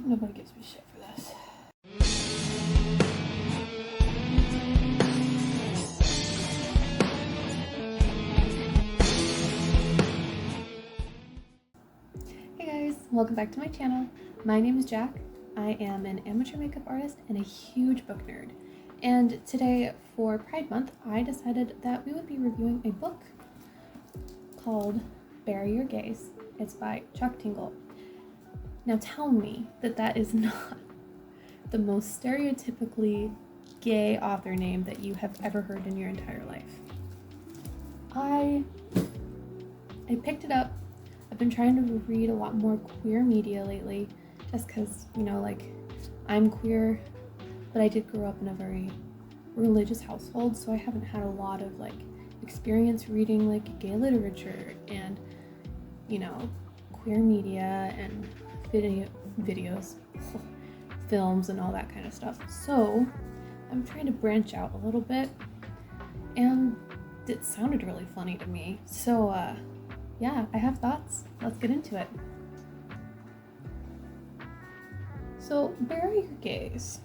Nobody gives me shit for this. Hey guys, welcome back to my channel. My name is Jack. I am an amateur makeup artist and a huge book nerd. And today for Pride Month, I decided that we would be reviewing a book called Bury Your Gays. It's by Chuck Tingle. Now tell me that that is not the most stereotypically gay author name that you have ever heard in your entire life. I picked it up. I've been trying to read a lot more queer media lately, just because, you know, like, I'm queer, but I did grow up in a very religious household, so I haven't had a lot of, like, experience reading, like, gay literature and, you know, queer media and videos, films, and all that kind of stuff. So I'm trying to branch out a little bit, and it sounded really funny to me. So yeah, I have thoughts. Let's get into it. So Bury Your Gays.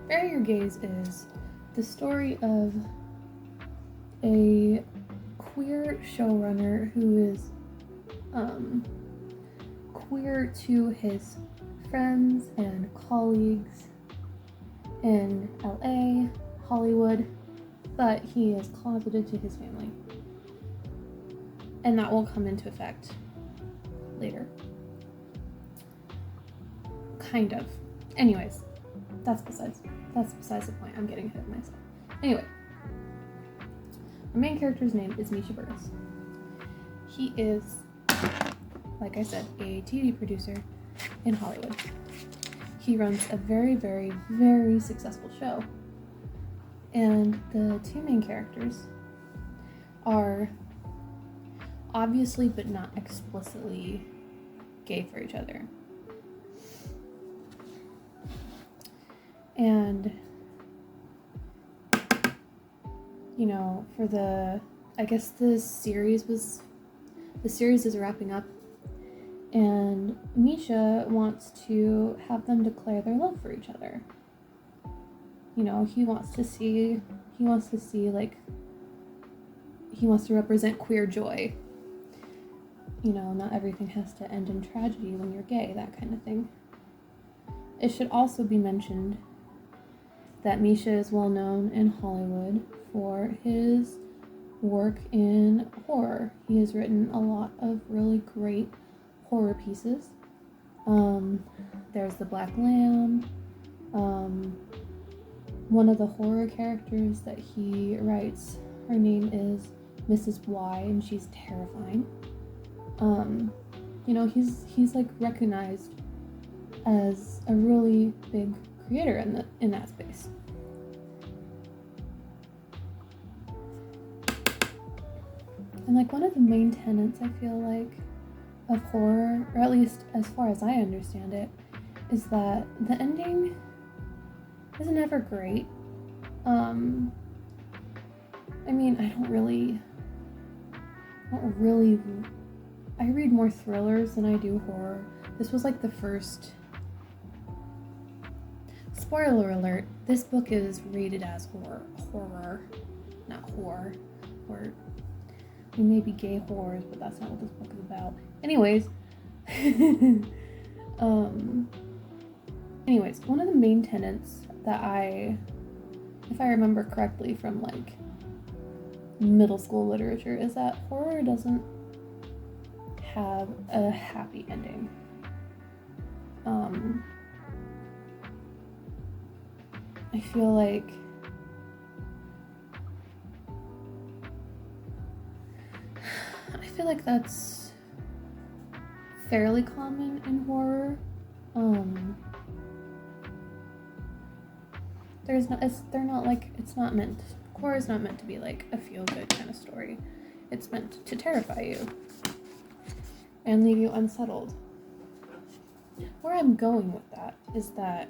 Bury Your Gays is the story of a queer showrunner who is queer to his friends and colleagues in LA, Hollywood, but he is closeted to his family. And that will come into effect later. Kind of. Anyways, that's besides the point. I'm getting ahead of myself. Anyway, our main character's name is Misha Burris. He is, like I said, a TV producer in Hollywood. He runs a very, very, very successful show. And the two main characters are obviously but not explicitly gay for each other. And, you know, for I guess the series is wrapping up, and Misha wants to have them declare their love for each other. You know, he wants to represent queer joy. You know, not everything has to end in tragedy when you're gay, that kind of thing. It should also be mentioned that Misha is well known in Hollywood for his work in horror. He has written a lot of really great horror pieces. There's The Black Lamb. One of the horror characters that he writes, her name is Mrs. Y, and she's terrifying. You know, he's like recognized as a really big creator in that space. And like one of the main tenets, I feel like, of horror, or at least as far as I understand it, is that the ending is never great. I mean, I read more thrillers than I do horror. This was like the first. Spoiler alert, this book is rated as horror, not horror, or we may be gay horrors, but that's not what this book is about. Anyways, one of the main tenets that if I remember correctly from like middle school literature, is that horror doesn't have a happy ending. I feel like that's fairly common in horror. Horror is not meant to be like a feel-good kind of story. It's meant to terrify you and leave you unsettled. Where I'm going with that is that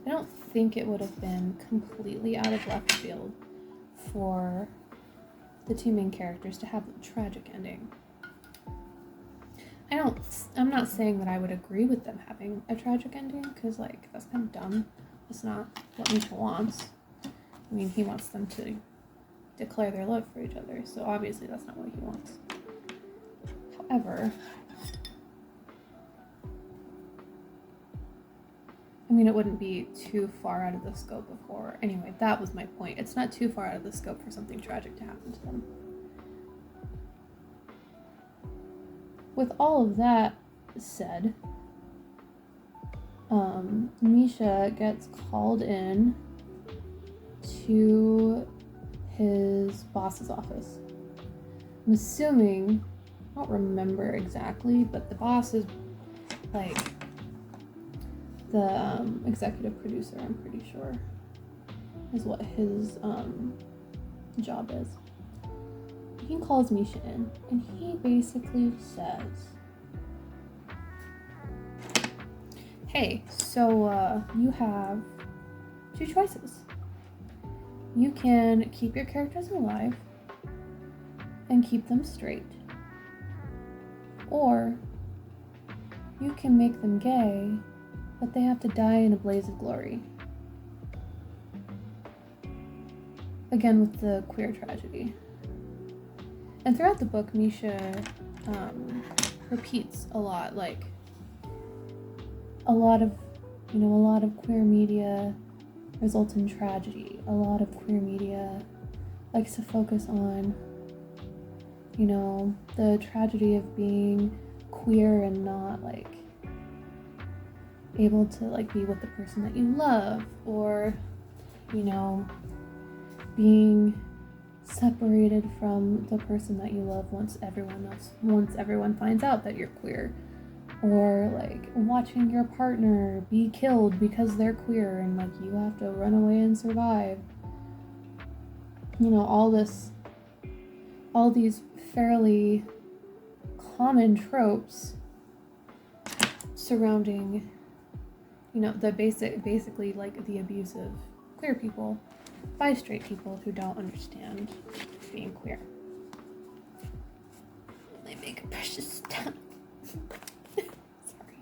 I don't think it would have been completely out of left field for the two main characters to have a tragic ending. I'm not saying that I would agree with them having a tragic ending, because, like, that's kind of dumb. That's not what Misha wants. I mean, he wants them to declare their love for each other, so obviously that's not what he wants. However, I mean, it wouldn't be too far out of the scope of horror. Anyway, that was my point. It's not too far out of the scope for something tragic to happen to them. With all of that said, Misha gets called in to his boss's office. I'm assuming, I don't remember exactly, but the boss is like the executive producer, I'm pretty sure, is what his job is. He calls Misha in, and he basically says, hey, so you have two choices. You can keep your characters alive and keep them straight, or you can make them gay, but they have to die in a blaze of glory. Again, with the queer tragedy. And throughout the book, Misha repeats a lot, like, a lot of queer media results in tragedy. A lot of queer media likes to focus on, the tragedy of being queer and not, like, able to, like, be with the person that you love, or, being separated from the person that you love once everyone finds out that you're queer, or, like, watching your partner be killed because they're queer and, like, you have to run away and survive. All these fairly common tropes surrounding, the basically like the abuse of queer people by straight people who don't understand being queer. They make a precious step. Sorry.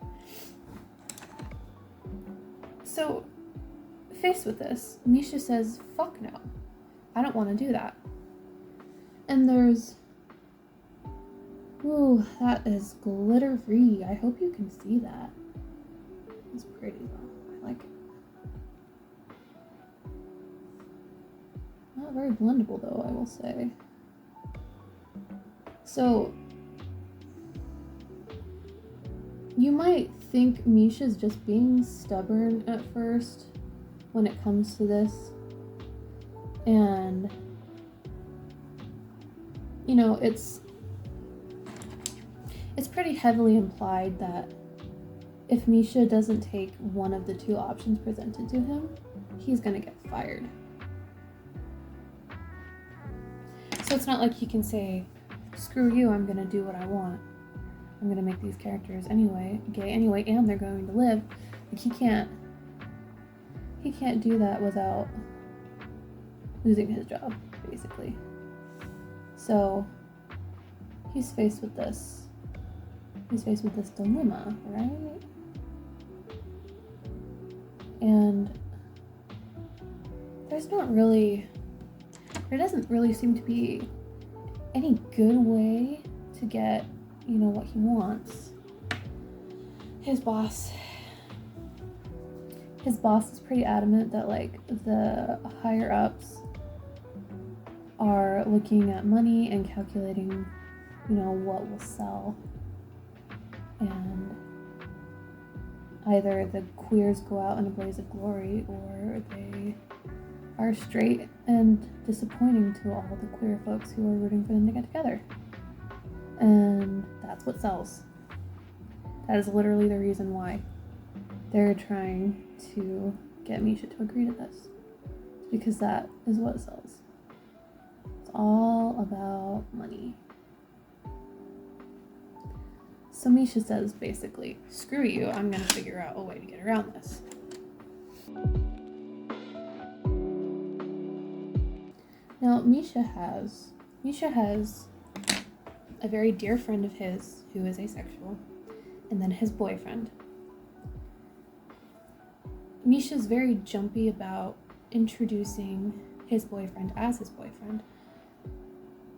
So, faced with this, Misha says, fuck no. I don't want to do that. And there's... Ooh, that is glitter-free. I hope you can see that. It's pretty, though. I like it. Not very blendable, though, I will say. So, you might think Misha's just being stubborn at first when it comes to this. And, it's pretty heavily implied that if Misha doesn't take one of the two options presented to him, he's gonna get fired. So it's not like he can say, screw you, I'm gonna do what I want. I'm gonna make these characters gay anyway, and they're going to live. Like, he can't do that without losing his job, basically. So he's faced with this dilemma, right? And there doesn't really seem to be any good way to get, what he wants. His boss is pretty adamant that, like, the higher ups are looking at money and calculating, what will sell. And either the queers go out in a blaze of glory, or they are straight and disappointing to all the queer folks who are rooting for them to get together. And that's what sells. That is literally the reason why they're trying to get Misha to agree to this. It's because that is what sells. It's all about money. So Misha says, basically, screw you, I'm gonna figure out a way to get around this. Now, Misha has a very dear friend of his who is asexual, and then his boyfriend. Misha's very jumpy about introducing his boyfriend as his boyfriend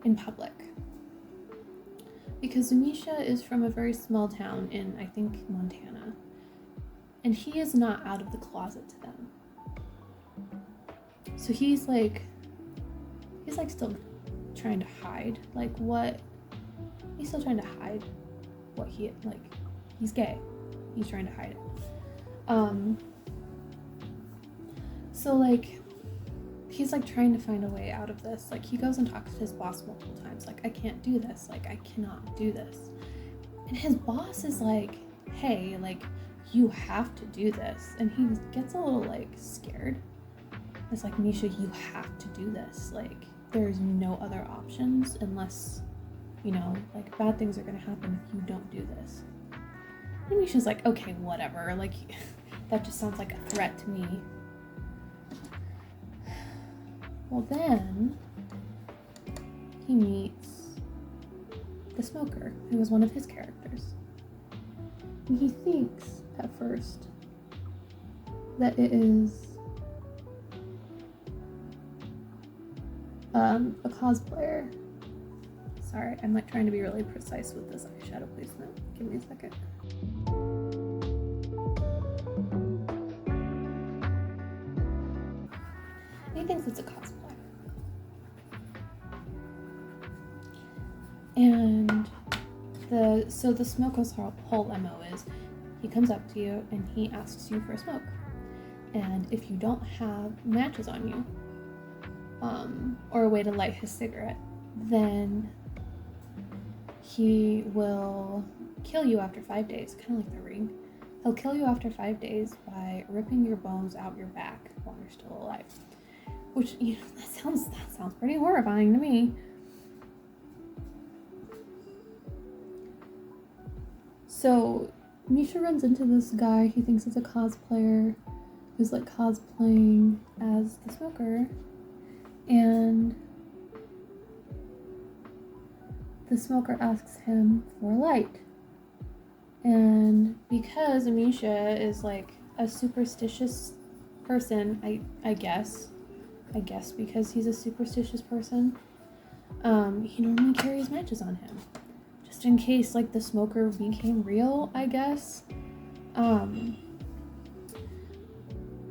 in public. Because Misha is from a very small town in, I think, Montana. And he is not out of the closet to them. So he's still trying to hide, he's still trying to hide what he's gay. He's trying to hide it. So he's trying to find a way out of this. He goes and talks to his boss multiple times, I can't do this, I cannot do this. And his boss is hey, you have to do this. And he gets a little scared. It's Misha, you have to do this. There's no other options unless, bad things are gonna happen if you don't do this. And Misha's okay, whatever. That just sounds like a threat to me. Well, then he meets the smoker, who was one of his characters. And he thinks at first that it is a cosplayer. Sorry, I'm trying to be really precise with this eyeshadow placement. Give me a second. He thinks it's a cosplay. And the smoker's whole MO is he comes up to you and he asks you for a smoke. And if you don't have matches on you, or a way to light his cigarette, then he will kill you after 5 days, kind of like the Ring. He'll kill you after 5 days by ripping your bones out your back while you're still alive. Which, that sounds pretty horrifying to me. So Misha runs into this guy he thinks is a cosplayer, who's cosplaying as the smoker, and the smoker asks him for a light. And because Misha is a superstitious person, I guess because he's a superstitious person, he normally carries matches on him, just in case the smoker became real, I guess.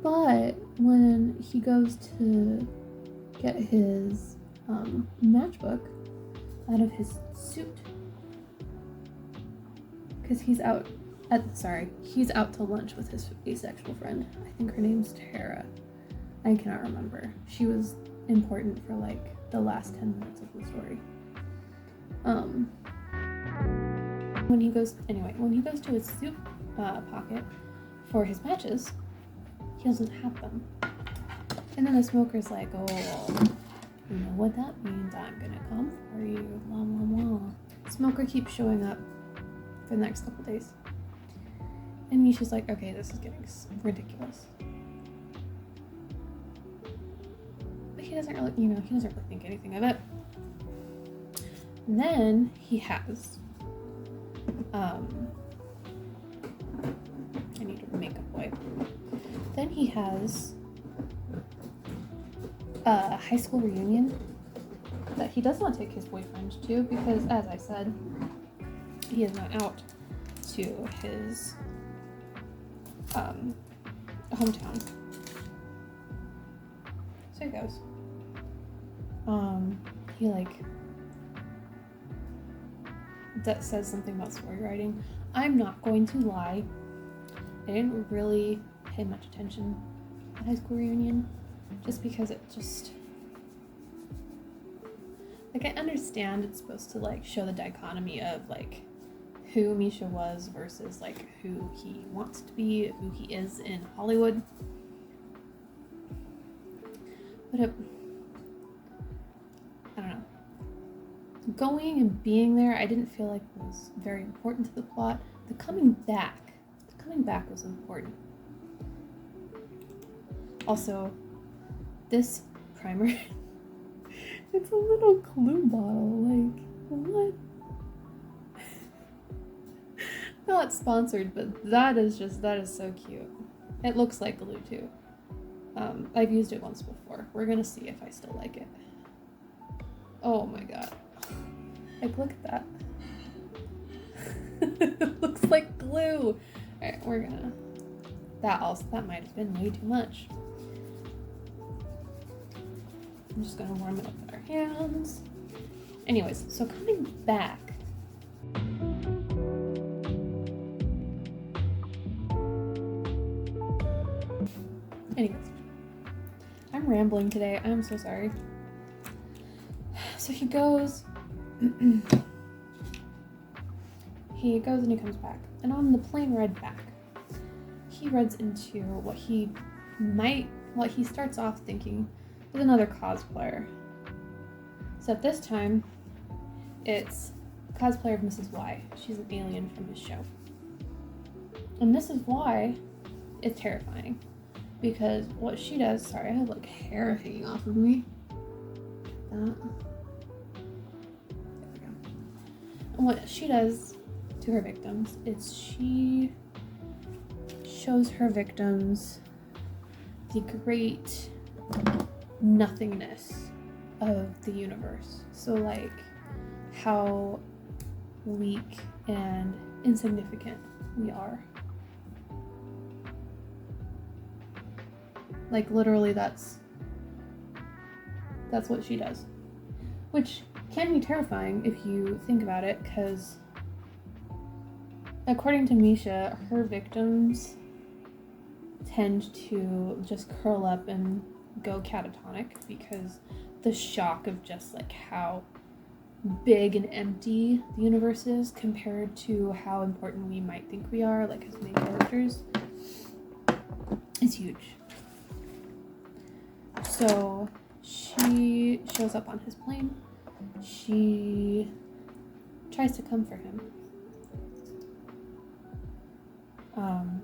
But when he goes to get his matchbook out of his suit, because he's out to lunch with his asexual friend. I think her name's Tara. I cannot remember. She was important for the last 10 minutes of the story. When he goes to his suit pocket for his matches, he doesn't have them. And then the smoker's oh, you know what that means, I'm gonna come for you, blah, blah, blah. Smoker keeps showing up for the next couple days. And Misha's okay, this is getting ridiculous. But he doesn't really, think anything of it. And then he has, I need a makeup wipe. Then he has a high school reunion that he does not take his boyfriend to because, as I said, he is not out to his hometown. So he goes. He that says something about story writing. I'm not going to lie. I didn't really pay much attention at high school reunion, just because it just I understand it's supposed to show the dichotomy of who Misha was versus who he wants to be, who he is in Hollywood. But I don't know. Going and being there, I didn't feel was very important to the plot. The coming back was important. Also, this primer, it's a little glue bottle. What? Not sponsored, but that is so cute. It looks like glue too. I've used it once before. We're gonna see if I still like it. Oh my god. Like, look at that. It looks like glue. Alright, we're gonna... That might have been way too much. I'm just gonna warm it up with our hands. Anyways, so coming back. Anyways, I'm rambling today. I'm so sorry. So he goes and he comes back. And on the plane ride back, he runs into what he starts off thinking is another cosplayer. So at this time, it's a cosplayer of Mrs. Y. She's an alien from his show. And Mrs. Y is terrifying because what she does, sorry, I have like hair hanging off of me. There we go. And what she does to her victims is she shows her victims the great nothingness of the universe. So like how weak and insignificant we are. Like literally that's what she does. Which can be terrifying if you think about it, because according to Misha, her victims tend to just curl up and go catatonic because the shock of just like how big and empty the universe is compared to how important we might think we are, like as main characters, is huge. So she shows up on his plane. She tries to comfort him.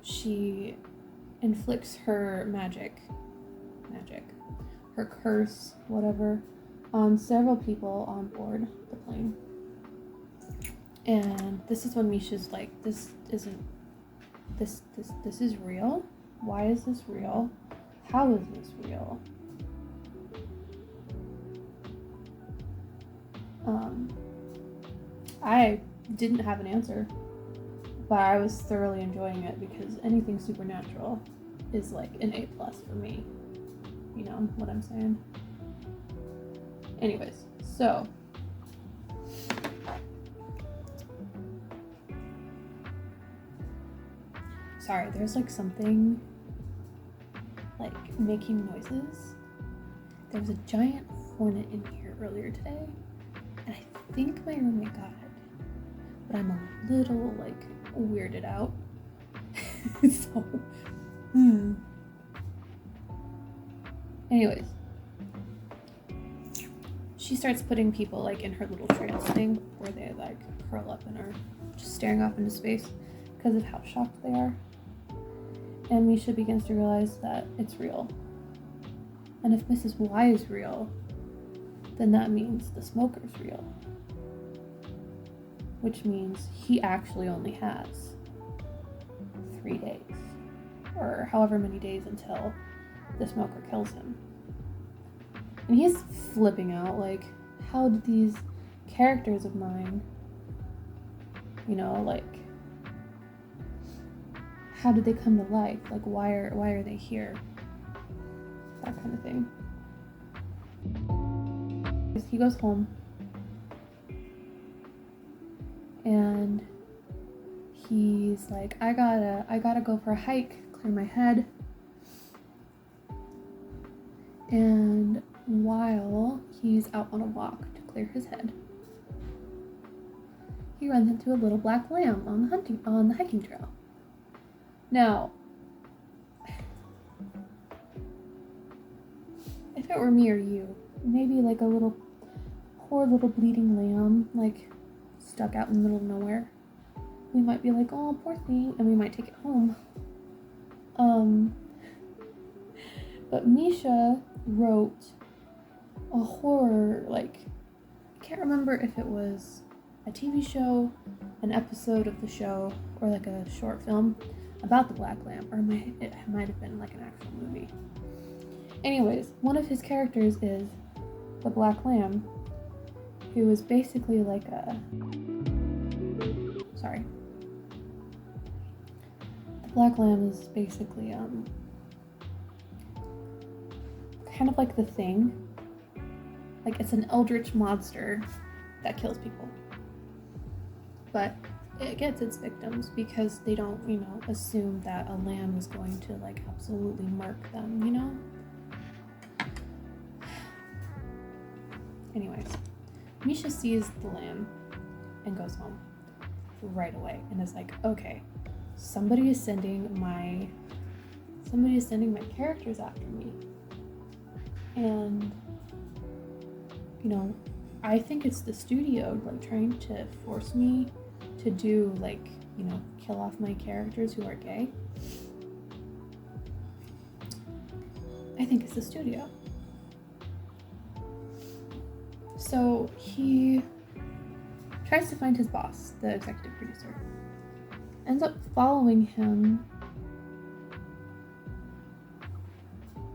She inflicts her magic, her curse, whatever, on several people on board the plane. And this is when Misha's like, this is real? Why is this real? How is this real? I didn't have an answer, but I was thoroughly enjoying it because anything supernatural is like an A+ for me. You know what I'm saying? Anyways, so sorry, there's like something like making noises. There was a giant hornet in here earlier today, and I think my roommate got it, but I'm a little like weirded out. So, anyways, she starts putting people like in her little trance thing where they like curl up and are just staring off into space because of how shocked they are. And Misha begins to realize that it's real. And if Mrs. Y is real, then that means the smoker's real. Which means he actually only has 3 days. Or however many days until the smoker kills him. And he's flipping out, like, how did these characters of mine, you know, like, how did they come to life? Like, why are they here? That kind of thing. He goes home and he's like, I gotta go for a hike, clear my head. And while he's out on a walk to clear his head, he runs into a little black lamb on the hiking trail. Now, if it were me or you, maybe like a little poor little bleeding lamb, like stuck out in the middle of nowhere, we might be like, oh, poor thing, and we might take it home. But Misha wrote a horror, like, I can't remember if it was a TV show, an episode of the show, or like a short film about the Black Lamb, or it might have been like an actual movie. Anyways, one of his characters is the Black Lamb, who is basically like the Black Lamb is basically kind of like the Thing. Like, it's an eldritch monster that kills people, but it gets its victims because they don't, assume that a lamb is going to like absolutely mark them, Anyways, Misha sees the lamb and goes home right away and is like, okay, somebody is sending my characters after me. And I think it's the studio like trying to force me to do like, kill off my characters who are gay. I think it's the studio. So he tries to find his boss, the executive producer. Ends up following him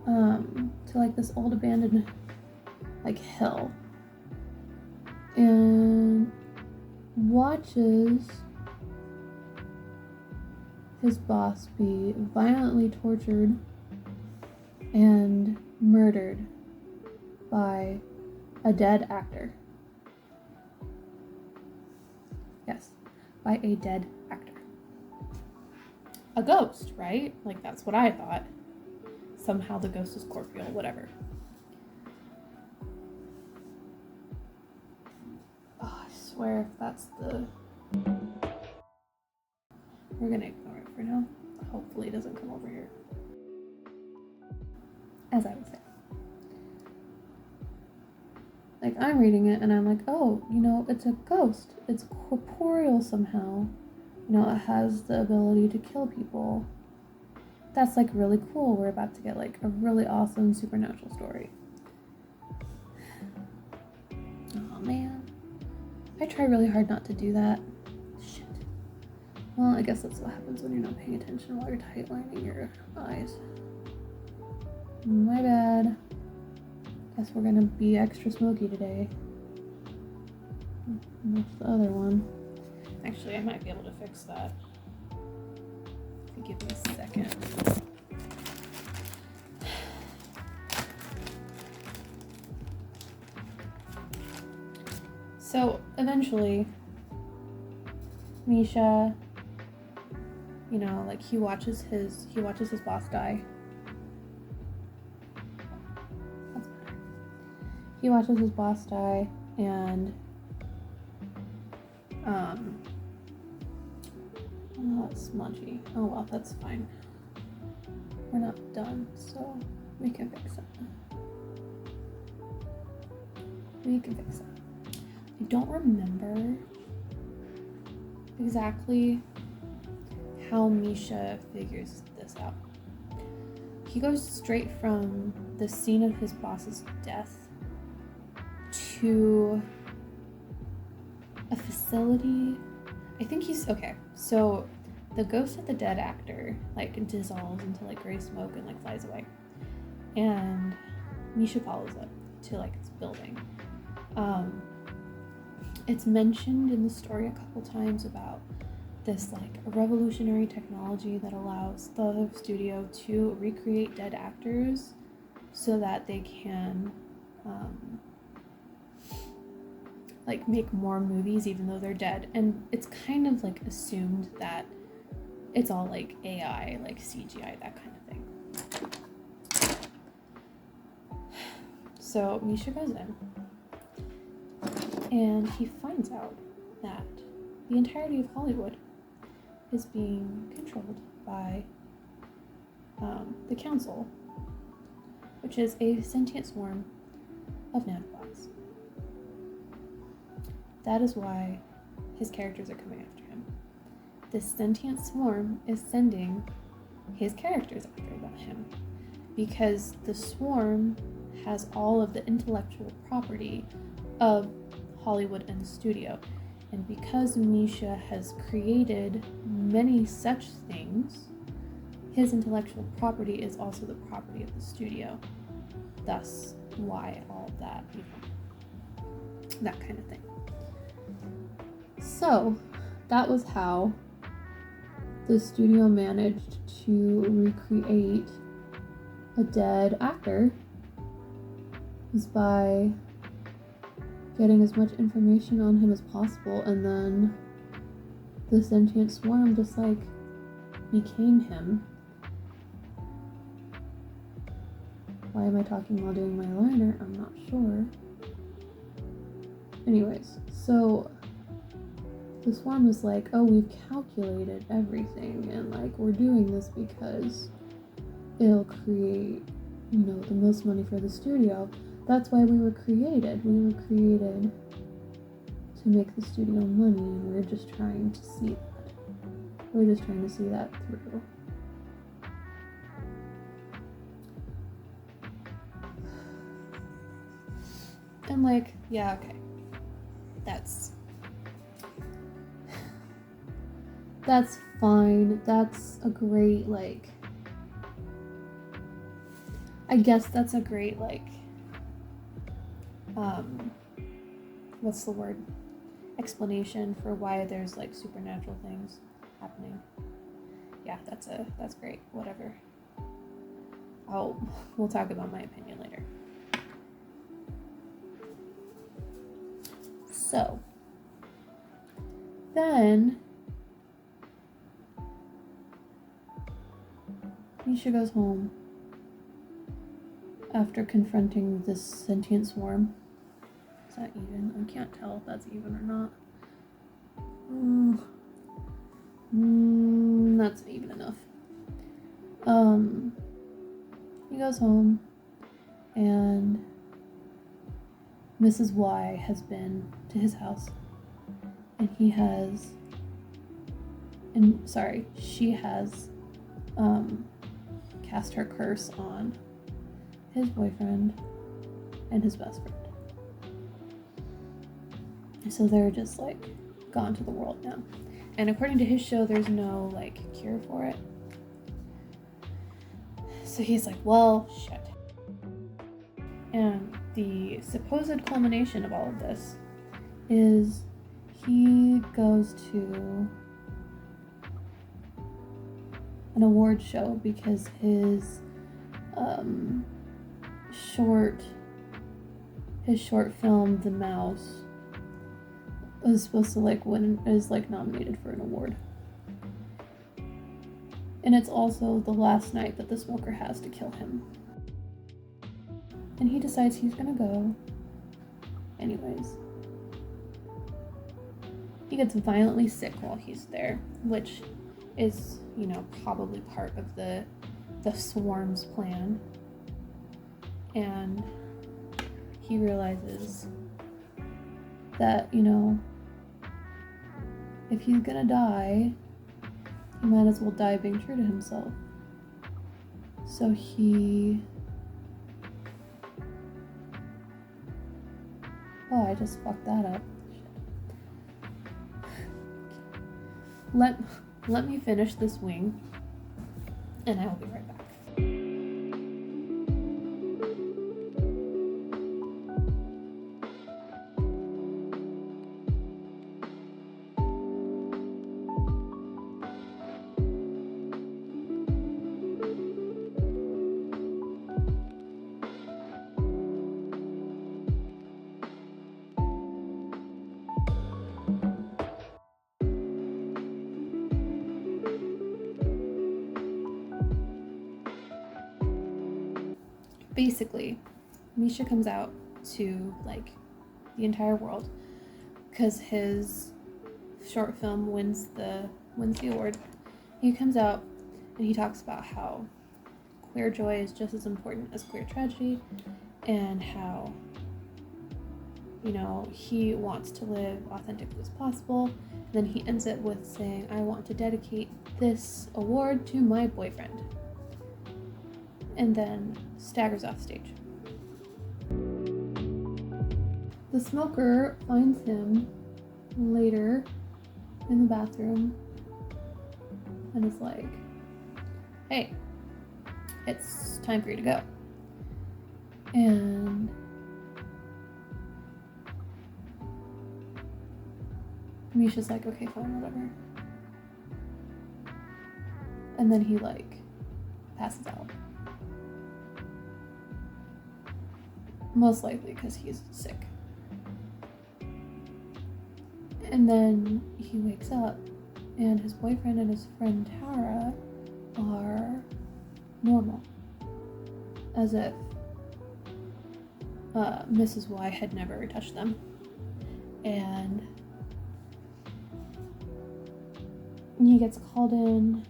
to like this old abandoned like hill, and watches his boss be violently tortured and murdered by a dead actor. Yes, by a dead actor. A ghost, right? Like, that's what I thought. Somehow the ghost is corporeal, whatever. Oh, I swear if that's the... We're gonna ignore it for now. Hopefully it doesn't come over here. As I was saying. Like, I'm reading it and I'm like, oh, it's a ghost. It's corporeal somehow. It has the ability to kill people. That's like really cool. We're about to get like a really awesome supernatural story. Oh man. I try really hard not to do that. Shit. Well, I guess that's what happens when you're not paying attention while you're tightlining your eyes. My bad. Guess we're gonna be extra smoky today. What's the other one? Actually, I might be able to fix that. If you give me a second. So eventually, Misha, like he watches his boss die. That's better. He watches his boss die, and oh, that's smudgy. Oh well, that's fine. We're not done, so we can fix it. I don't remember exactly how Misha figures this out. He goes straight from the scene of his boss's death to a facility. I think he's okay. So the ghost of the dead actor like dissolves into like gray smoke and like flies away, and Misha follows it to like this building. It's mentioned in the story a couple times about this like revolutionary technology that allows the studio to recreate dead actors so that they can like make more movies even though they're dead. And it's kind of like assumed that it's all like AI, like CGI, that kind of thing. So Misha goes in and he finds out that the entirety of Hollywood is being controlled by the council, which is a sentient swarm of nanobots. That is why his characters are coming after him. This sentient swarm is sending his characters after him because the swarm has all of the intellectual property of Hollywood and the studio, And because Misha has created many such things, his intellectual property is also the property of the studio. Thus, why all of that, that kind of thing. So, that was how the studio managed to recreate a dead actor, was by getting as much information on him as possible, and then the sentient swarm just like became him. Why am I talking while doing my eyeliner? I'm not sure. Anyways, so the swarm was like, oh, we've calculated everything, and like we're doing this because it'll create, the most money for the studio. That's why we were created. We were created to make the studio money, and we're just trying to see that. We're just trying to see that through. And like, yeah, okay. That's fine. That's a great, like, I guess that's a great, like, what's the word? Explanation for why there's like supernatural things happening. Yeah, that's great. Whatever. We'll talk about my opinion later. So, then Misha goes home after confronting this sentient swarm. Is that even? I can't tell if that's even or not. That's even enough. He goes home, and Mrs. Y has been to his house, and she has cast her curse on his boyfriend and his best friend. So they're just like gone to the world now. And according to his show, there's no like cure for it. So he's like, well, shit. And the supposed culmination of all of this is he goes to an award show because his short film, The Mouse, is supposed to is nominated for an award. And it's also the last night that the smoker has to kill him. And he decides he's gonna go anyways. He gets violently sick while he's there, which is, probably part of the swarm's plan. And he realizes that, if he's gonna die, he might as well die being true to himself. So I just fucked that up. Let me finish this wing, and I will be right back. Basically, Misha comes out to the entire world because his short film wins the award. He comes out and he talks about how queer joy is just as important as queer tragedy, and how he wants to live authentically as possible. And then he ends it with saying, I want to dedicate this award to my boyfriend. And then staggers off stage. The smoker finds him later in the bathroom and is like, hey, it's time for you to go. And Misha's like, okay, fine, whatever. And then he like passes out. Most likely because he's sick. And then he wakes up and his boyfriend and his friend Tara are normal. As if Mrs. Y had never touched them. And he gets called in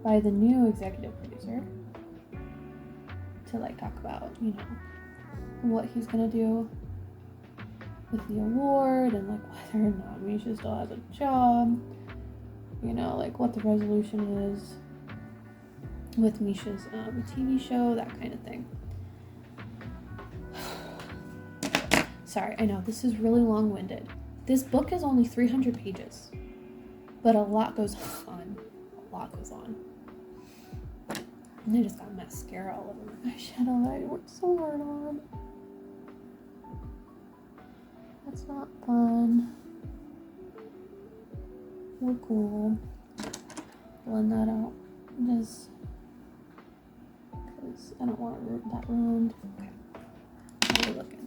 by the new executive producer to like talk about, you know, what he's gonna do with the award and like whether or not Misha still has a job, you know, like what the resolution is with Misha's TV show, that kind of thing. Sorry, I know this is really long-winded. This book is only 300 pages, but a lot goes on. A lot goes on. And I just got mascara all over my eyeshadow that I worked so hard on. That's not fun. So cool. Blend that out. Just because I don't want that ruined. Okay. How are we looking?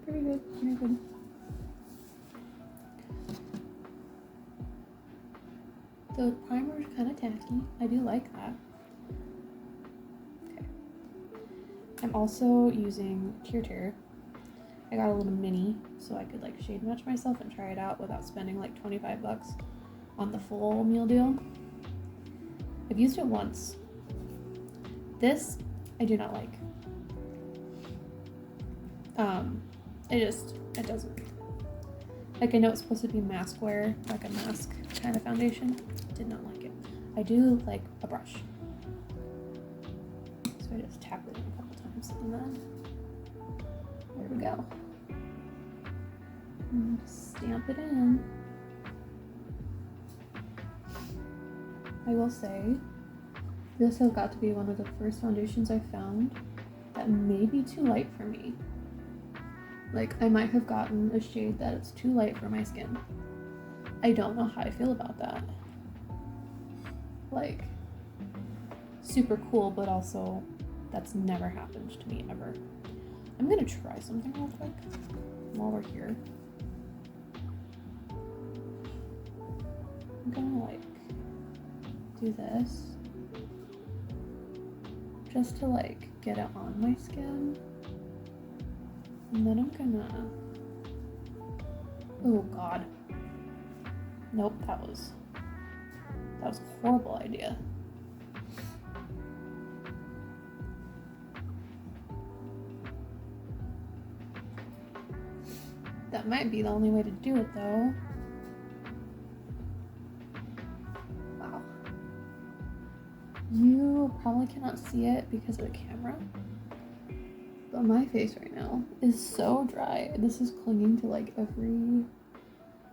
Pretty good. Pretty good. The primer is kind of tacky. I do like that. Okay. I'm also using Tear. I got a little mini so I could like shade match myself and try it out without spending like $25 on the full meal deal. I've used it once. This I do not like. It doesn't. Like, I know it's supposed to be mask wear, like a mask kind of foundation. Did not like it. I do like a brush. So I just tap it in a couple times and then there we go. And just stamp it in. I will say, this has got to be one of the first foundations I found that may be too light for me. Like, I might have gotten a shade that it's too light for my skin. I don't know how I feel about that. Like, super cool, but also that's never happened to me ever. I'm gonna try something real quick while we're here. I'm gonna like do this just to like get it on my skin. And then I'm gonna, oh God. Nope, that was a horrible idea. That might be the only way to do it though. Wow. You probably cannot see it because of the camera. But my face right now is so dry. This is clinging to like every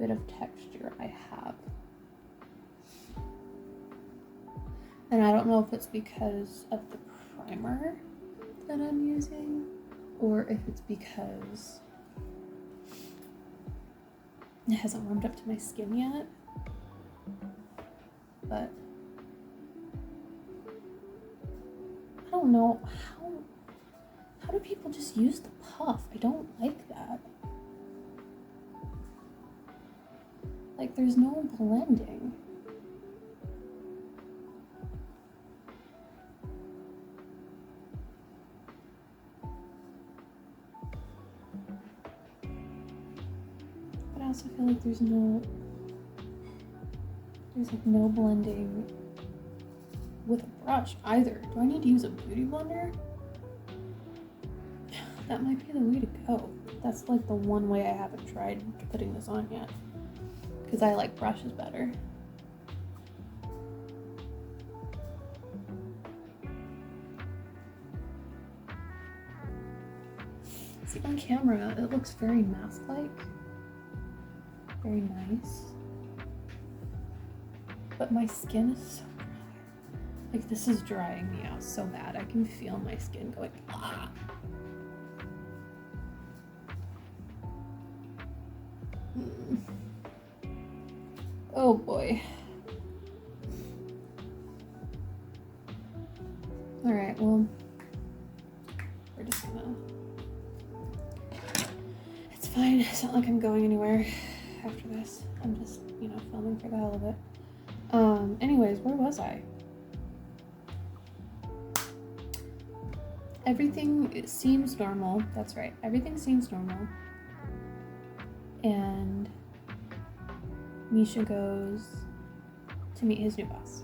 bit of texture I have. And I don't know if it's because of the primer that I'm using or if it's because it hasn't warmed up to my skin yet. But I don't know how do people just use the puff? I don't like that. Like, there's no blending. But I also feel like there's like no blending with a brush either. Do I need to use a beauty blender? That might be the way to go. That's like the one way I haven't tried putting this on yet. Because I like brushes better. Let's see. on camera, it looks very mask-like. Very nice. But my skin is so dry. Like, this is drying me out so bad. I can feel my skin going, ah. Oh boy. Alright, well, we're just gonna... It's fine. It's not like I'm going anywhere after this. I'm just, filming for the hell of it. Anyways, where was I? Everything seems normal. That's right. Everything seems normal. And Misha goes to meet his new boss.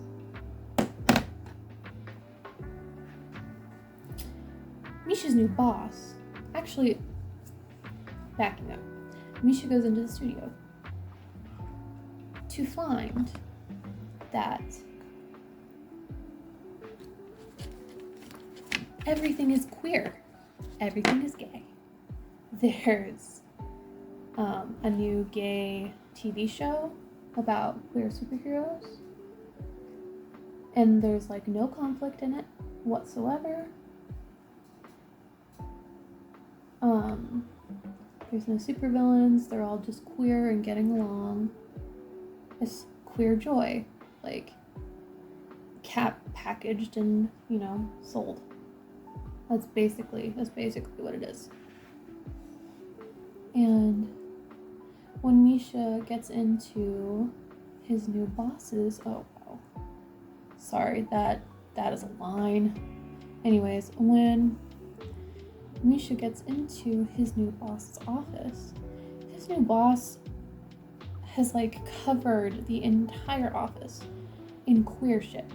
Misha's new boss, actually, backing up, Misha goes into the studio to find that everything is queer. Everything is gay. There's a new gay TV show about queer superheroes, and there's like no conflict in it whatsoever. There's no supervillains. They're all just queer and getting along. It's queer joy, like packaged and sold. That's basically what it is. And when Misha gets into his new boss's, oh wow, sorry, that is a line. Anyways, when Misha gets into his new boss's office, his new boss has like covered the entire office in queer shit,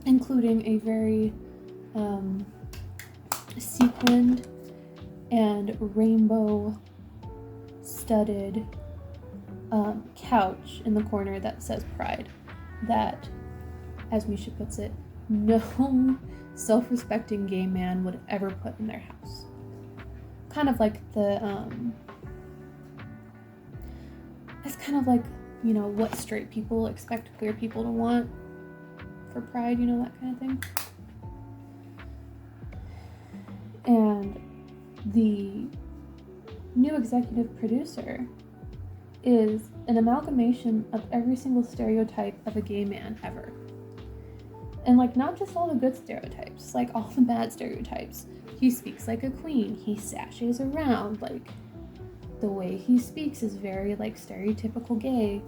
including a very sequined and rainbow studded couch in the corner that says Pride, that, as Misha puts it, no self-respecting gay man would ever put in their house. Kind of like it's kind of like, what straight people expect queer people to want for Pride, that kind of thing. And the new executive producer is an amalgamation of every single stereotype of a gay man ever. And like, not just all the good stereotypes, like all the bad stereotypes. He speaks like a queen. He sashays around. Like, the way he speaks is very like stereotypical gay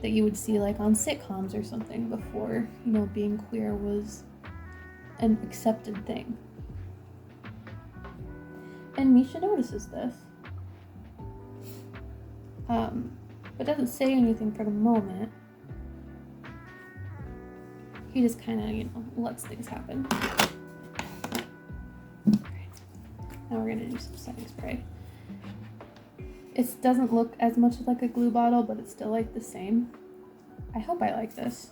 that you would see like on sitcoms or something before, being queer was an accepted thing. And Misha notices this. But doesn't say anything for the moment. He just kind of, lets things happen. Alright. Now we're gonna do some setting spray. It doesn't look as much like a glue bottle, but it's still like the same. I hope I like this.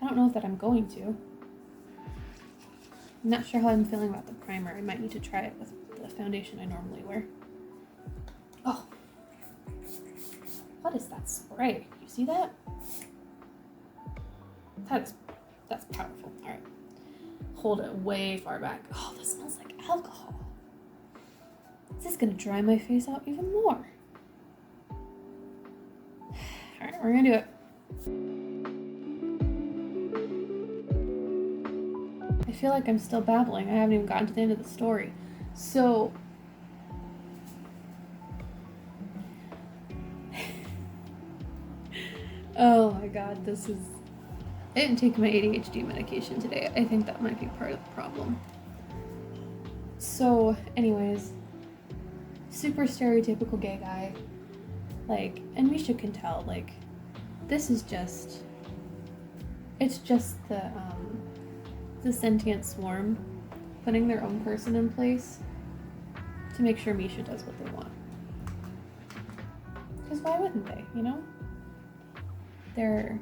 I don't know if I'm going to. I'm not sure how I'm feeling about the primer. I might need to try it with the foundation I normally wear. Oh. What is that spray? You see that? That's powerful. All right. Hold it way far back. Oh, this smells like alcohol. Is this gonna dry my face out even more? All right, we're gonna do it. I feel like I'm still babbling. I haven't even gotten to the end of the story. So, oh my god, I didn't take my ADHD medication today. I think that might be part of the problem. So, anyways, super stereotypical gay guy. Like, and Misha can tell, like, this is just, it's just the sentient swarm putting their own person in place to make sure Misha does what they want. Because why wouldn't they, They're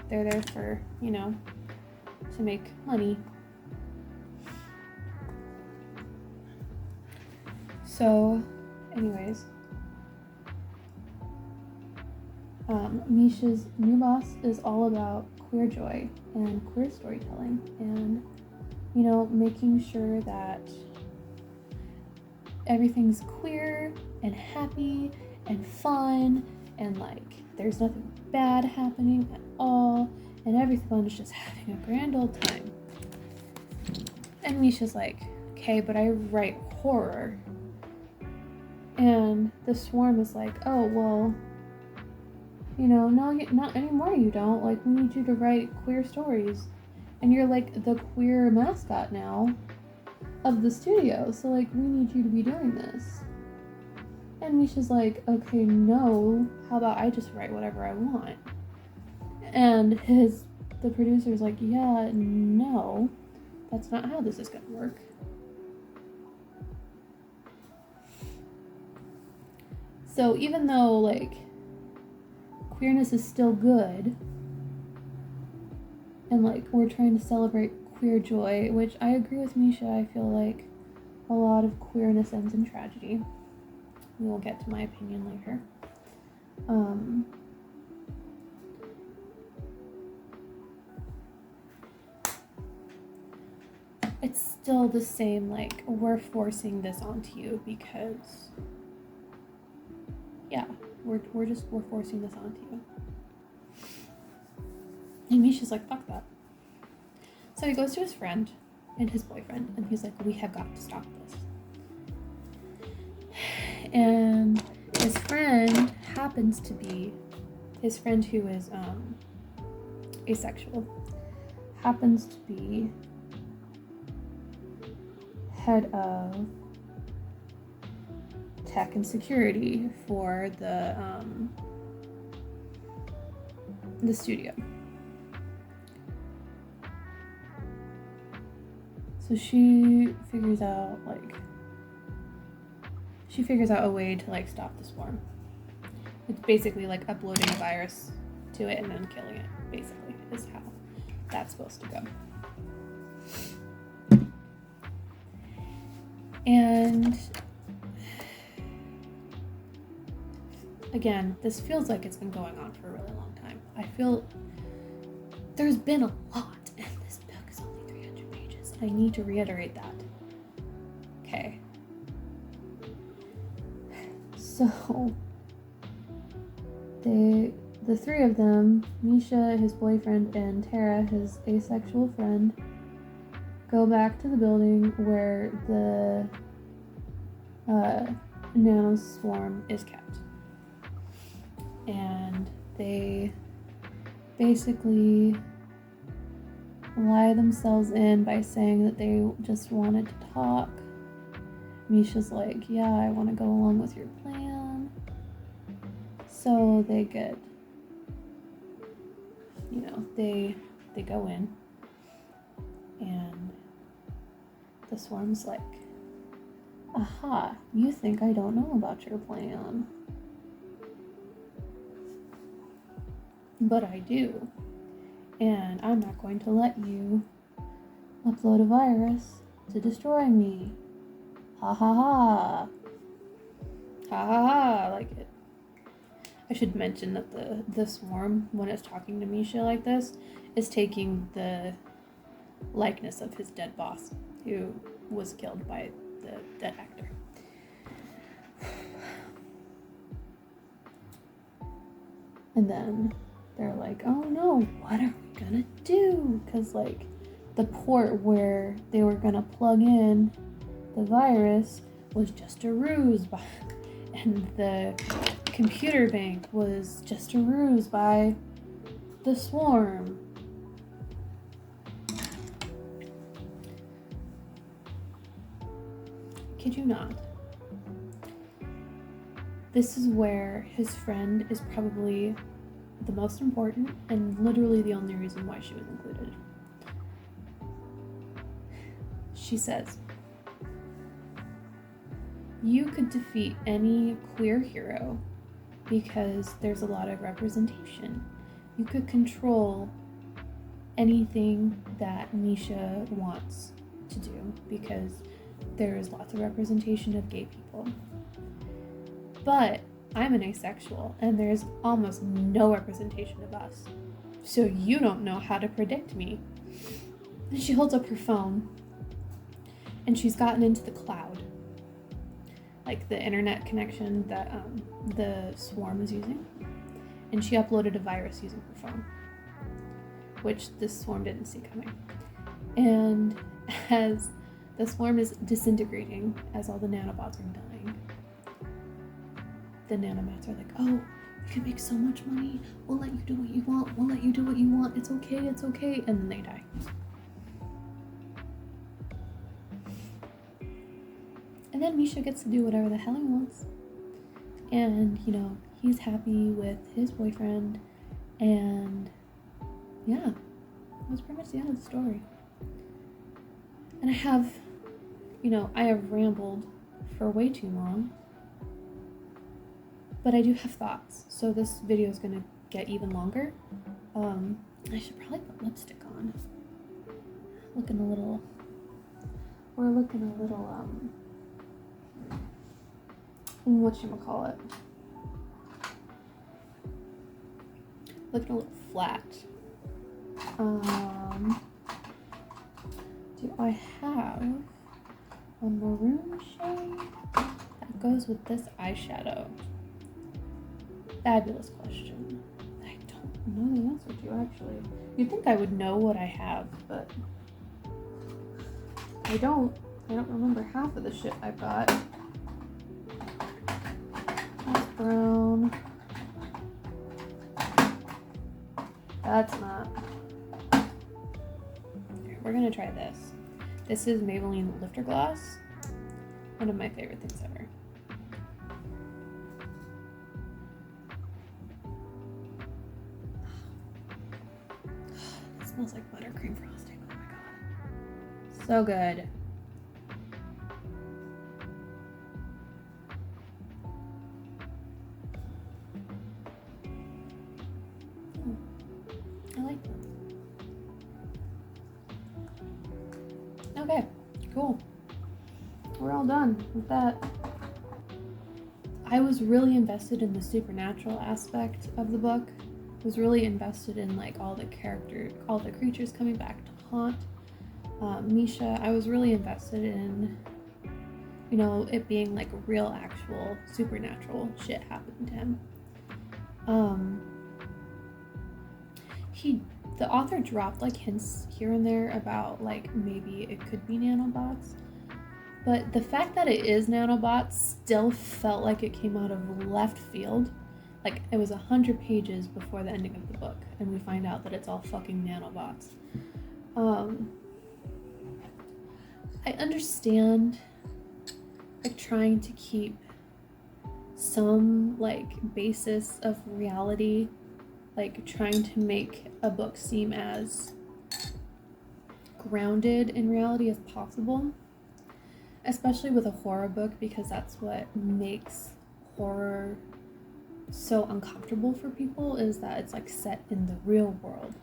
there for, to make money. So, anyways, Misha's new boss is all about queer joy and queer storytelling and, you know, making sure that everything's queer and happy and fun and like there's nothing bad happening at all and everyone's just having a grand old time. And Misha's like, okay, but I write horror. And the swarm is like, oh, well, you know, no, not anymore, you don't. Like, we need you to write queer stories. And you're like the queer mascot now of the studio. So, like, we need you to be doing this. And Misha's like, okay, no, how about I just write whatever I want? And the producer's like, yeah, no, that's not how this is gonna work. So even though, like, queerness is still good, and, like, we're trying to celebrate queer joy, which I agree with Misha, I feel like a lot of queerness ends in tragedy. We will get to my opinion later. It's still the same, like, we're forcing this onto you because, yeah, we're forcing this onto you. And Misha's like, fuck that. So he goes to his friend and his boyfriend, and he's like, we have got to stop this. And his friend happens to be, his friend who is asexual, happens to be head of tech and security for the studio. So she figures out a way to like stop the swarm. It's basically like uploading a virus to it and then killing it, basically, is how that's supposed to go. And again, this feels like it's been going on for a really long time. I feel there's been a lot, and this book is only 300 pages. I need to reiterate that. Okay. So, the three of them, Misha, his boyfriend, and Tara, his asexual friend, go back to the building where the nano swarm is kept. And they basically lie themselves in by saying that they just wanted to talk. Misha's like, yeah, I want to go along with your plan. So they get, you know, they go in, and the swarm's like, aha, you think I don't know about your plan. But I do. And I'm not going to let you upload a virus to destroy me. Ha ha ha. Ha ha ha, I like it. I should mention that the swarm, when it's talking to Misha like this, is taking the likeness of his dead boss, who was killed by the dead actor. And then they're like, oh no, what are we gonna do? Because, like, the port where they were gonna plug in the virus was just a ruse and the computer bank was just a ruse by the swarm. Kid you not. This is where his friend is probably the most important and literally the only reason why she was included. She says, you could defeat any queer hero because there's a lot of representation. You could control anything that Misha wants to do because there's lots of representation of gay people. But I'm an asexual, and there's almost no representation of us. So you don't know how to predict me. And she holds up her phone, and she's gotten into the cloud, like the internet connection that the swarm is using. And she uploaded a virus using her phone, which this swarm didn't see coming. And as the swarm is disintegrating, as all the nanobots are dying, the nanobots are like, oh, we can make so much money. We'll let you do what you want. We'll let you do what you want. It's okay. It's okay. And then they die. And then Misha gets to do whatever the hell he wants. And, you know, he's happy with his boyfriend. And yeah, that was pretty much the end of the story. And I have rambled for way too long. But I do have thoughts, so this video is going to get even longer. I should probably put lipstick on. We're looking a little, whatchamacallit? Looking a little flat. Do I have a maroon shade that goes with this eyeshadow? Fabulous question. I don't know the answer to, actually. You'd think I would know what I have, but I don't remember half of the shit I've got. That's brown. That's not. Here, we're gonna try this. This is Maybelline Lifter Gloss. One of my favorite things ever. Smells like buttercream frosting. Oh my god. So good. I like them. Okay, cool. We're all done with that. I was really invested in the supernatural aspect of the book. Was really invested in like all the creatures coming back to haunt Misha. I was really invested in, you know, it being like real, actual supernatural shit happened to him. The author dropped like hints here and there about like maybe it could be nanobots, but the fact that it is nanobots still felt like it came out of left field. Like, it was 100 pages before the ending of the book, and we find out that it's all fucking nanobots. I understand, like, trying to keep some, like, basis of reality, like, trying to make a book seem as grounded in reality as possible, especially with a horror book, because that's what makes horror so uncomfortable for people, is that it's like set in the real world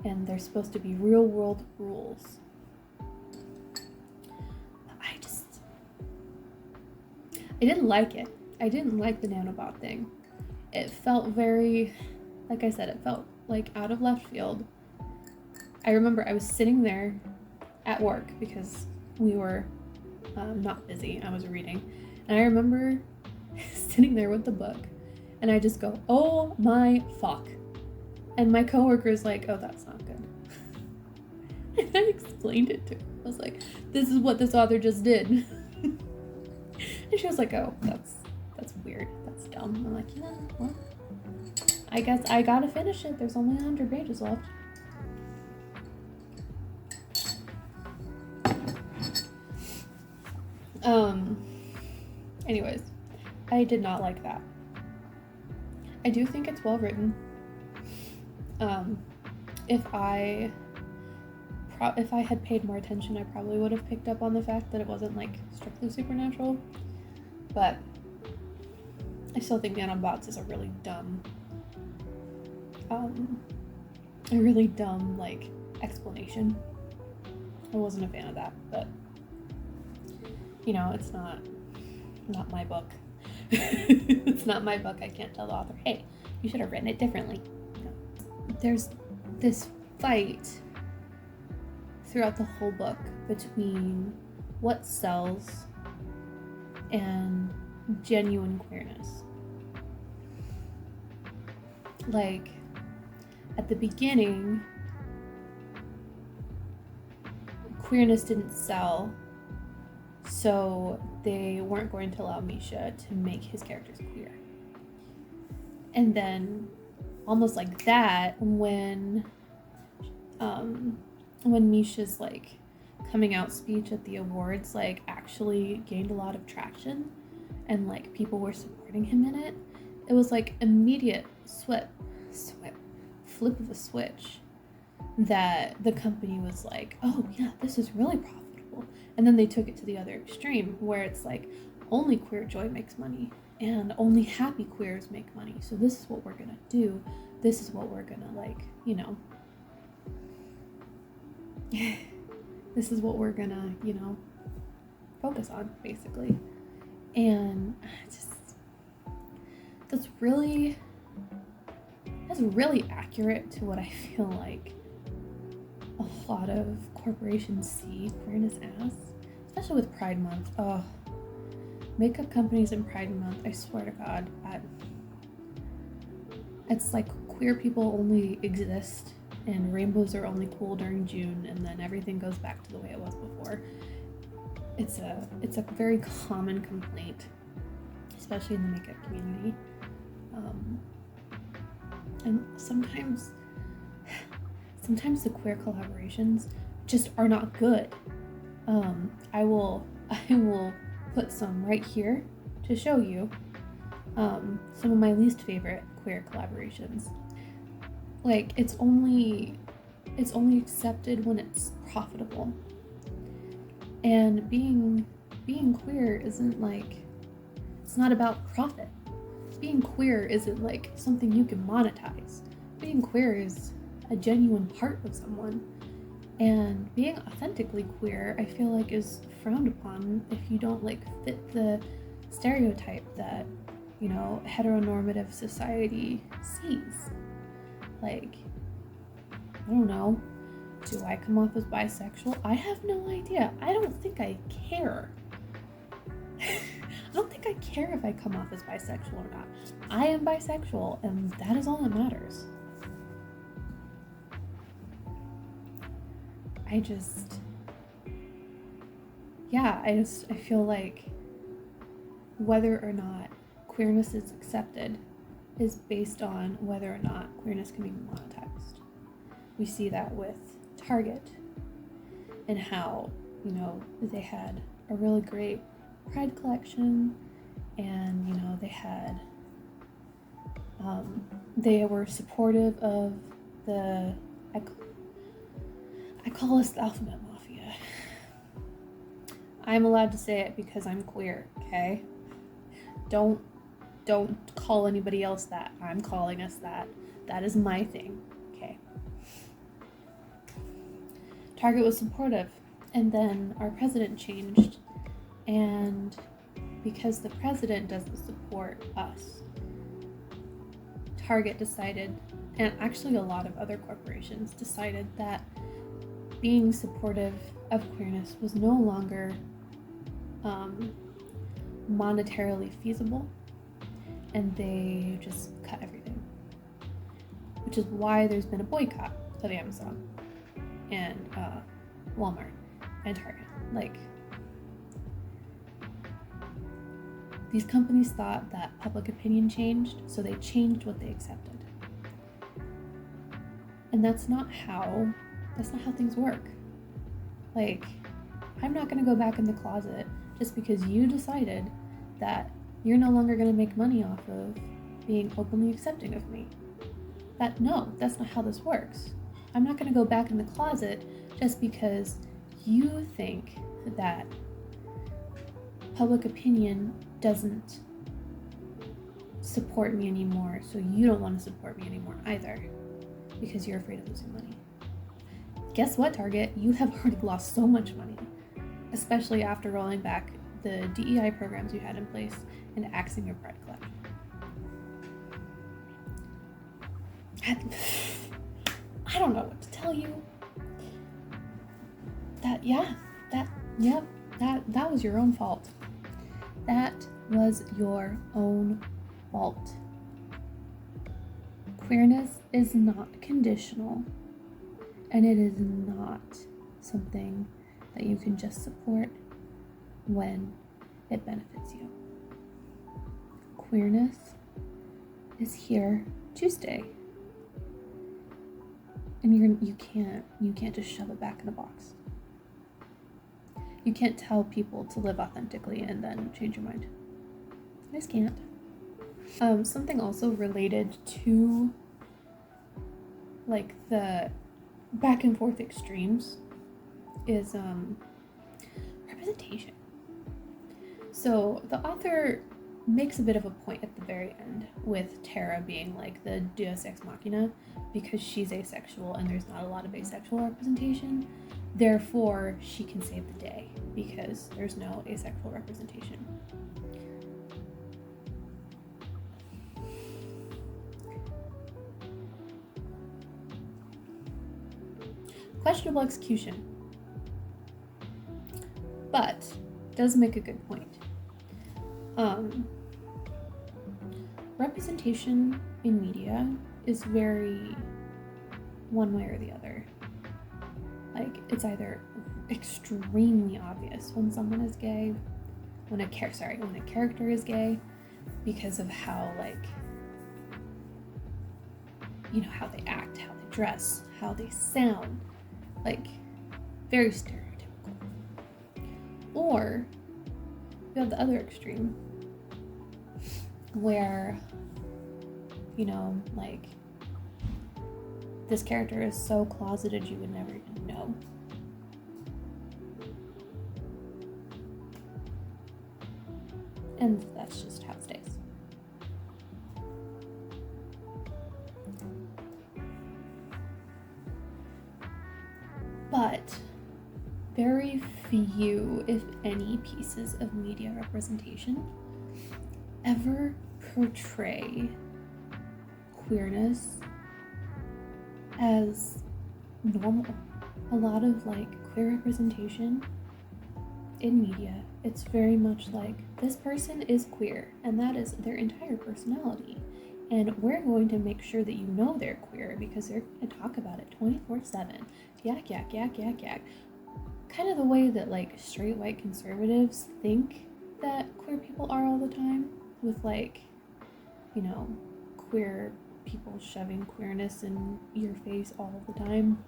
and there's supposed to be real world rules. I didn't like it. I didn't like the nanobot thing. It felt very, like I said, it felt like out of left field. I remember I was sitting there at work because we were not busy, I was reading, and I remember sitting there with the book. And I just go, oh my fuck. And my coworker's like, oh, that's not good. And I explained it to her. I was like, this is what this author just did. And she was like, oh, that's weird. That's dumb. I'm like, yeah, well, I guess I gotta finish it. There's only 100 pages left. Anyways, I did not like that. I do think it's well written. If I had paid more attention, I probably would have picked up on the fact that it wasn't like strictly supernatural. But I still think nanobots is a really dumb like explanation. I wasn't a fan of that, but It's not my book. It's not my book. I can't tell the author, hey, you should have written it differently. There's this fight throughout the whole book between what sells and genuine queerness. Like, at the beginning, queerness didn't sell, so they weren't going to allow Misha to make his characters queer. And then, almost like that, when Misha's like coming out speech at the awards like actually gained a lot of traction, and like people were supporting him in it, it was like immediate flip of a switch that the company was like, oh yeah, this is really profitable. And then they took it to the other extreme where it's like only queer joy makes money and only happy queers make money. So this is what we're gonna do. This is what we're gonna this is what we're gonna, focus on basically. And that's really accurate to what I feel like a lot of corporations see queerness as, especially with Pride Month. Oh, makeup companies in Pride Month, I swear to God, it's like queer people only exist and rainbows are only cool during June, and then everything goes back to the way it was before. It's a very common complaint, especially in the makeup community. And sometimes the queer collaborations just are not good. I will put some right here to show you some of my least favorite queer collaborations. Like, it's only accepted when it's profitable. And being queer isn't like, it's not about profit. Being queer isn't like something you can monetize. Being queer is a genuine part of someone. And being authentically queer, I feel like, is frowned upon if you don't like fit the stereotype that, heteronormative society sees. Like, I don't know, do I come off as bisexual? I have no idea. I don't think I care. I don't think I care if I come off as bisexual or not. I am bisexual, and that is all that matters. I feel like whether or not queerness is accepted is based on whether or not queerness can be monetized. We see that with Target and how, they had a really great Pride collection, and, they were supportive of the, I call us the alphabet mafia. I'm allowed to say it because I'm queer, okay? Don't call anybody else that. I'm calling us that. That is my thing, okay? Target was supportive, and then our president changed, and because the president doesn't support us, Target decided, and actually a lot of other corporations decided, that being supportive of queerness was no longer monetarily feasible, and they just cut everything. Which is why there's been a boycott of Amazon and Walmart and Target. Like, these companies thought that public opinion changed, so they changed what they accepted. And that's not how things work. Like, I'm not gonna go back in the closet just because you decided that you're no longer gonna make money off of being openly accepting of me. That's not how this works. I'm not gonna go back in the closet just because you think that public opinion doesn't support me anymore, so you don't want to support me anymore either because you're afraid of losing money. Guess what, Target? You have already lost so much money, especially after rolling back the DEI programs you had in place and axing your Pride collection. I don't know what to tell you. That was your own fault. That was your own fault. Queerness is not conditional, and it is not something that you can just support when it benefits you. Queerness is here to stay, and you can't just shove it back in a box. You can't tell people to live authentically and then change your mind. I just can't. Something also related to like the back and forth extremes is representation. So the author makes a bit of a point at the very end with Tara being like the deus ex machina because she's asexual and there's not a lot of asexual representation. Therefore, she can save the day because there's no asexual representation. Questionable execution, but does make a good point. Representation in media is very one way or the other. Like, it's either extremely obvious when someone is gay, when a character is gay, because of how, like, you know, how they act, how they dress, how they sound, like, very stereotypical. Or you have the other extreme, where, you know, like, this character is so closeted you would never even know. And that's just how it stays. But very few, if any, pieces of media representation ever portray queerness as normal. A lot of like queer representation in media, it's very much like, this person is queer and that is their entire personality, and we're going to make sure that you know they're queer because they're going to talk about it 24/7. Yak, yak, yak, yak, yak. Kind of the way that like straight white conservatives think that queer people are all the time, with like, you know, queer people shoving queerness in your face all the time.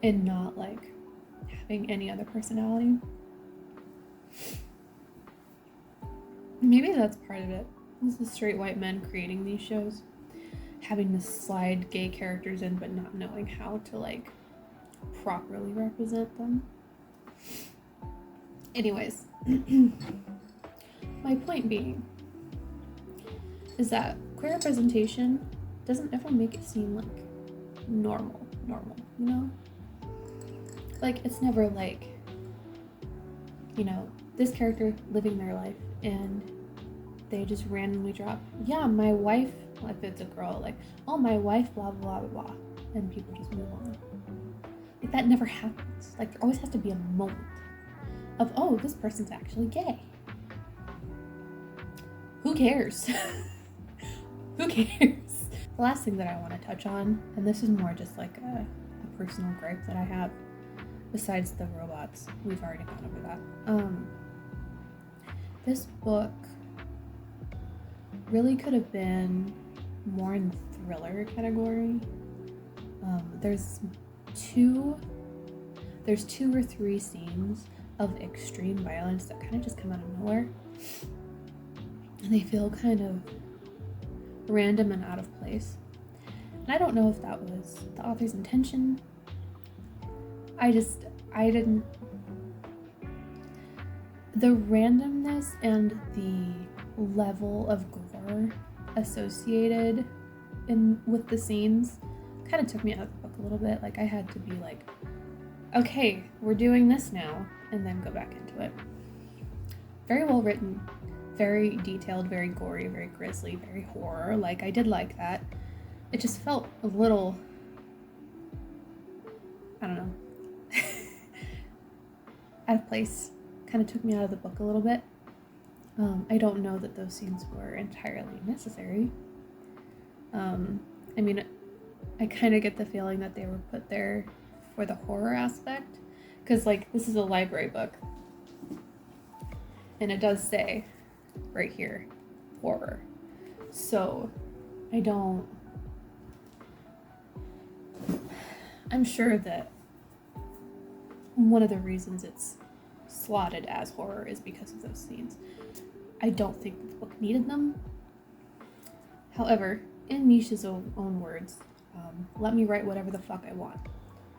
And not like having any other personality. Maybe that's part of it. This is straight white men creating these shows, having to slide gay characters in but not knowing how to like properly represent them. Anyways, my point being is that queer representation doesn't ever make it seem like normal, you know? Like, it's never like, you know, this character living their life and they just randomly drop, yeah, my wife, well, if it's a girl, like, oh, my wife, blah, blah, blah, blah, and people just move on. Like, that never happens. Like, there always has to be a moment of, oh, this person's actually gay. Who cares? Who cares? The last thing that I want to touch on, and this is more just like a personal gripe that I have, besides the robots, we've already gone over that. This book really could have been more in the thriller category. There's two or three scenes of extreme violence that kind of just come out of nowhere, and they feel kind of random and out of place. And I don't know if that was the author's intention. The randomness and the level of gore associated with the scenes kind of took me out of the book a little bit. Like, I had to be like okay, we're doing this now, and then go back into it. Very well written, very detailed, very gory, very grisly, very horror. Like, I did like that. It just felt a little, I don't know, out of place. Kind of took me out of the book a little bit. I don't know that those scenes were entirely necessary. I mean, I kind of get the feeling that they were put there for the horror aspect, because like this is a library book, and it does say right here, horror. So I'm sure that one of the reasons it's slotted as horror is because of those scenes. I don't think that the book needed them. However, in Misha's own words, let me write whatever the fuck I want.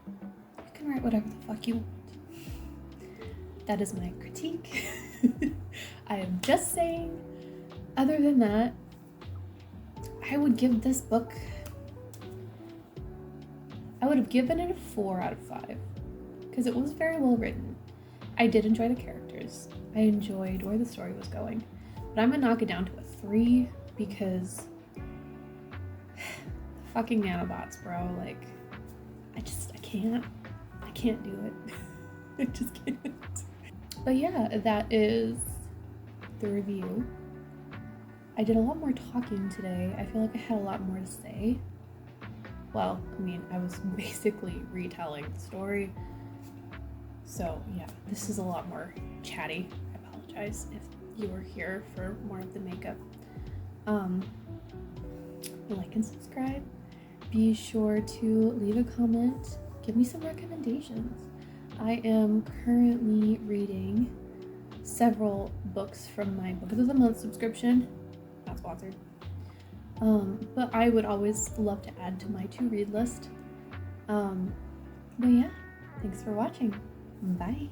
You can write whatever the fuck you want. That is my critique. I am just saying, other than that, I would give this book, I would have given it a 4 out of 5 because it was very well written. I did enjoy the characters. I enjoyed where the story was going, but I'm gonna knock it down to a 3 because fucking nanobots, bro. Like, I can't do it. I just can't. But yeah, that is the review. I did a lot more talking today. I feel like I had a lot more to say. Well, I mean, I was basically retelling the story. So yeah, this is a lot more chatty. I apologize if you were here for more of the makeup. Like and subscribe. Be sure to leave a comment. Give me some recommendations. I am currently reading several books from my Book of the Month subscription. Not sponsored. But I would always love to add to my to-read list. But yeah, thanks for watching. Bye.